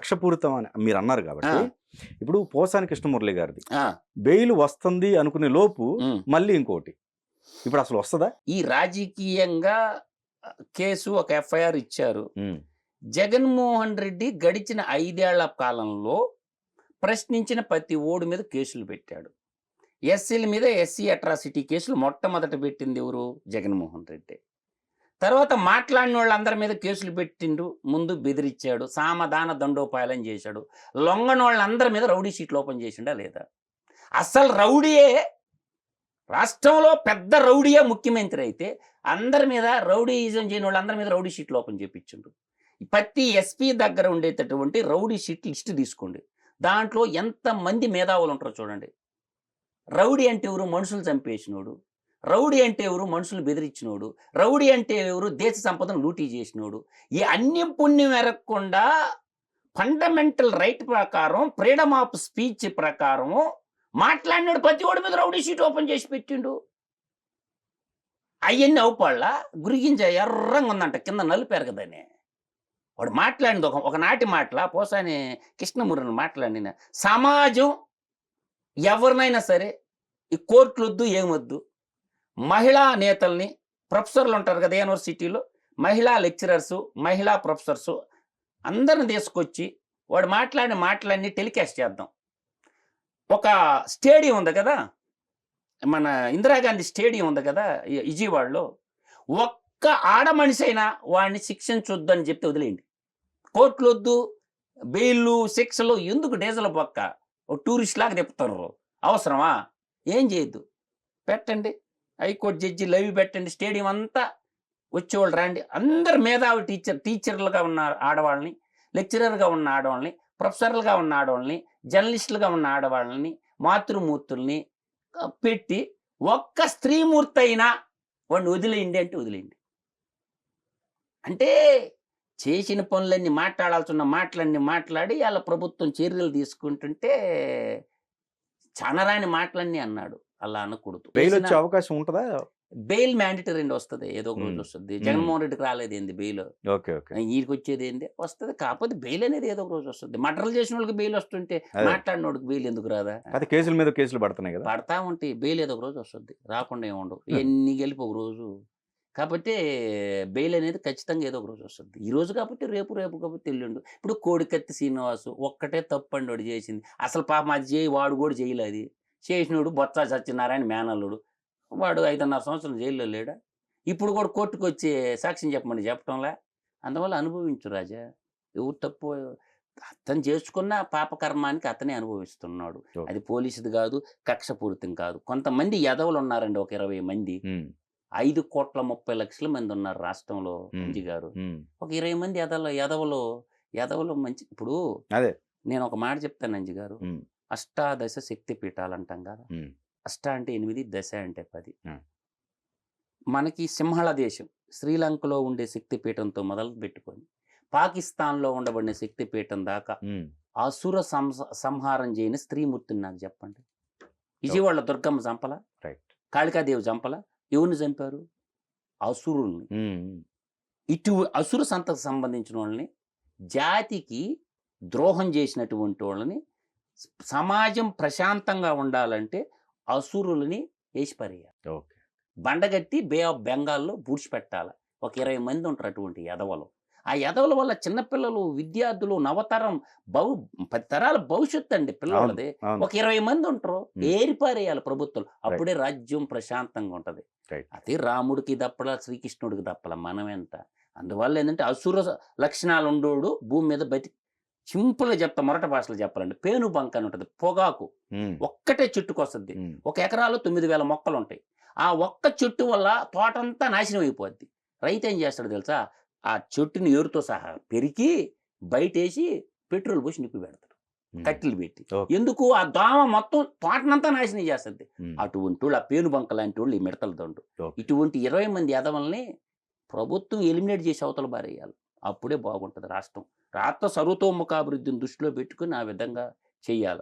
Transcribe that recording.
కక్షపూరితం అని మీరు అన్నారు కాబట్టి ఇప్పుడు పోసాని కృష్ణమురళి గారిది ఆ, బెయిల్ వస్తుంది అనుకునే లోపు ఉమ్. మళ్ళీ ఇంకోటి ఇప్పుడు అసలు వస్తుందా? ఈ రాజకీయంగా కేసు ఒక ఎఫ్ఐఆర్ ఇచ్చారు. జగన్మోహన్ రెడ్డి గడిచిన 5 ఏళ్ల కాలంలో ప్రశ్నించిన ప్రతి ఓడి మీద కేసులు పెట్టాడు. ఎస్సీల మీద ఎస్సీ అట్రాసిటీ కేసులు మొట్టమొదట పెట్టింది ఎవరు? జగన్మోహన్ రెడ్డి. తర్వాత మాట్లాడిన వాళ్ళందరి మీద కేసులు పెట్టిండు, ముందు బెదిరించాడు, సామధాన దండోపాయాలని చేశాడు. లొంగన వాళ్ళందరి మీద రౌడీ షీట్లు ఓపెన్ చేసిండా లేదా? అసలు రౌడీయే రాష్ట్రంలో పెద్ద రౌడీయే ముఖ్యమంత్రి అయితే అందరి మీద రౌడీయిజం చేయని వాళ్ళందరి మీద రౌడీ షీట్లు ఓపెన్ చేయించిండు. ప్రతి ఎస్పీ దగ్గర ఉండేటటువంటి రౌడీ షీట్ లిస్ట్ తీసుకోండి, దాంట్లో ఎంతమంది మేధావులు ఉంటారో చూడండి. రౌడీ అంటే ఎవరు? మనుషులు చంపేసినోడు. రౌడీ అంటే ఎవరు? మనుషులు బెదిరించినోడు. రౌడీ అంటే ఎవరు? దేశ సంపదను లూటీ చేసినోడు. ఈ అన్ని పుణ్యం ఎరగకుండా ఫండమెంటల్ రైట్ ప్రకారం, ఫ్రీడమ్ ఆఫ్ స్పీచ్ ప్రకారం మాట్లాడినాడు ప్రతి ఒడి మీద రౌడీ షీట్ ఓపెన్ చేసి పెట్టిండు. అవన్నీ అవుపాళ్ళ గురిగింజ ఎర్రంగా ఉందంట, కింద నలిపారు కదని. వాడు మాట్లాడింది ఒకనాటి మాటల పోసాని కృష్ణమురళి మాట్లాడిన సమాజం ఎవరినైనా సరే ఈ కోర్టులు వద్దు, ఏమొద్దు, మహిళా నేతల్ని, ప్రొఫెసర్లు ఉంటారు కదా యూనివర్సిటీలో, మహిళా లెక్చరర్సు, మహిళా ప్రొఫెసర్సు అందరిని తీసుకొచ్చి వాడు మాట్లాడిన మాటలన్నీ టెలికాస్ట్ చేద్దాం. ఒక స్టేడియం ఉంది కదా, మన ఇందిరాగాంధీ స్టేడియం ఉంది కదా విజయవాడలో, ఒక్క ఆడ మనిషి అయినా వాడిని శిక్షించొద్దని చెప్తే వదిలేయండి. కోర్టులు వద్దు, బెయిల్లు, శిక్షలు ఎందుకు? డీజిల్ పక్క ఒక టూరిస్ట్ లాగా తిప్పుతారు. అవసరమా? ఏం చేయొద్దు, పెట్టండి. హైకోర్టు జడ్జి లైవ్ పెట్టండి, స్టేడియం అంతా వచ్చేవాళ్ళు రండి. అందరు మేధావి టీచర్లుగా ఉన్న ఆడవాళ్ళని, లెక్చరర్గా ఉన్న ఆడవాళ్ళని, ప్రొఫెసర్లుగా ఉన్న ఆడవాళ్ళని, జర్నలిస్టులుగా ఉన్న ఆడవాళ్ళని, మాతృమూర్తుల్ని పెట్టి ఒక్క స్త్రీమూర్తి అయినా వాడిని వదిలేయండి అంటే వదిలేయండి. అంటే చేసిన పనులన్నీ, మాట్లాడాల్సిన మాటలన్నీ మాట్లాడి వాళ్ళ ప్రభుత్వం చర్యలు తీసుకుంటుంటే చానరాని మాటలన్నీ అన్నాడు. అలా అనకూడదు. బెయిల్ వచ్చే అవకాశం ఉంటుందా? బెయిల్ మ్యాండేటరీ వస్తుంది, ఏదో ఒక రోజు వస్తుంది. జగన్మోహన్ రెడ్డికి రాలేదు ఏంది బెయిల్? Okay okay. ఈయనకి వచ్చేది ఏంది? వస్తుంది. కాకపోతే బెయిల్ అనేది ఏదో ఒక రోజు వస్తుంది. మర్డర్లు చేసిన వాళ్ళకి బెయిల్ వస్తుంటే మాట్లాడిన వాడికి బెయిల్ ఎందుకు రాదా? అది కేసుల మీద కేసులు పడుతున్నాయి కదా, పడతా ఉంటాయి. బెయిల్ ఏదో ఒక రోజు వస్తుంది, రాకుండా ఏముండవు. ఎన్ని గెలిపి ఒక రోజు. కాబట్టి బెయిల్ అనేది ఖచ్చితంగా ఏదో ఒక రోజు వస్తుంది. ఈ రోజు కాబట్టి రేపు, రేపు కాబట్టి ఎల్లుండు. ఇప్పుడు కోడికత్తి శ్రీనివాసు ఒక్కటే తప్పండి వాడు చేసింది. అసలు పాపం అది చేయి వాడు కూడా చేయలేదు. చేసినోడు బొత్స సత్యనారాయణ మేనల్లుడు, వాడు 5.5 సంవత్సరం జైల్లో లేడా? ఇప్పుడు కూడా కోర్టుకు వచ్చి సాక్ష్యం చెప్పమని చెప్పటంలా. అందువల్ల అనుభవించు రాజా. ఎవరు తప్పు? అతను చేసుకున్న పాపకర్మానికి అతనే అనుభవిస్తున్నాడు. అది పోలీసుది కాదు, కక్షపూరితం కాదు. కొంతమంది ఎదవలు ఉన్నారండి, ఒక 20 మంది. 5,30,00,000 మంది ఉన్నారు రాష్ట్రంలో మంజి గారు. ఒక 20 మంది ఎదవలు మంచి. ఇప్పుడు అదే నేను ఒక మాట చెప్తాను అంజి గారు, అష్టాదశ శక్తి పీఠాలు అంటాం కదా. అష్ట అంటే 8, దశ అంటే 10. మనకి సింహళ దేశం శ్రీలంకలో ఉండే శక్తిపీఠంతో మొదలు పెట్టుకొని పాకిస్తాన్లో ఉండబడిన శక్తిపీఠం దాకా అసుర సంహారం చేయని స్త్రీమూర్తిని నాకు చెప్పండి. విజయవాడలో దుర్గమ్మ చంపల, కాళికాదేవి చంపల, ఎవరిని చంపారు? అసురుల్ని. ఇటు అసుర సంతకు సంబంధించిన వాళ్ళని, జాతికి ద్రోహం చేసినటువంటి వాళ్ళని, సమాజం ప్రశాంతంగా ఉండాలంటే అసురులని వేసిపారేయాలి. బండగట్టి బే ఆఫ్ బెంగాల్లో పూడ్చిపెట్టాలి. ఒక 20 మంది ఉంటారు అటువంటి ఎదవలు. ఆ ఎదవల వల్ల చిన్నపిల్లలు, విద్యార్థులు, నవతరం 10 తరాల భవిష్యత్తు అండి పిల్లలది. ఒక 20 మంది ఉంటారు, ఏరిపారేయాలి ప్రభుత్వం. అప్పుడే రాజ్యం ప్రశాంతంగా ఉంటది. అది రాముడికి దప్పల, శ్రీకృష్ణుడికి దప్పల, మనం ఎంత. అందువల్ల ఏంటంటే అసుర లక్షణాలు ఉండోడు భూమి మీద బతి. సింపుల్గా చెప్తా, మొరట భాషలో చెప్పాలండి, పేను బంక్ అని ఉంటుంది. పొగాకు ఒక్కటే చెట్టుకు వస్తుంది. 1 ఎకరాలో 9,000 మొక్కలు ఉంటాయి. ఆ ఒక్క చెట్టు వల్ల తోటంతా నాశనం అయిపోద్ది. రైతు ఏం చేస్తాడు తెలుసా? ఆ చెట్టుని ఏరుతో సహా పెరికి బయటేసి పెట్రోల్ పోసి నిప్పి పెడతాడు, కట్టెలు పెట్టి. ఎందుకు? ఆ దోమ మొత్తం తోటనంతా నాశనం చేస్తుంది. అటువంటి వాళ్ళు, ఆ పేను బంక లాంటి వాళ్ళు ఈ మిడతల దండు. ఇటువంటి 20 మంది ఎదవల్ని ప్రభుత్వం ఎలిమినేట్ చేసి అవతల బారేయాలి. అప్పుడే బాగుంటుంది రాష్ట్రం. రాష్ట్ర సర్వతోముఖాభివృద్ధిని దృష్టిలో పెట్టుకుని ఆ విధంగా చెయ్యాలి.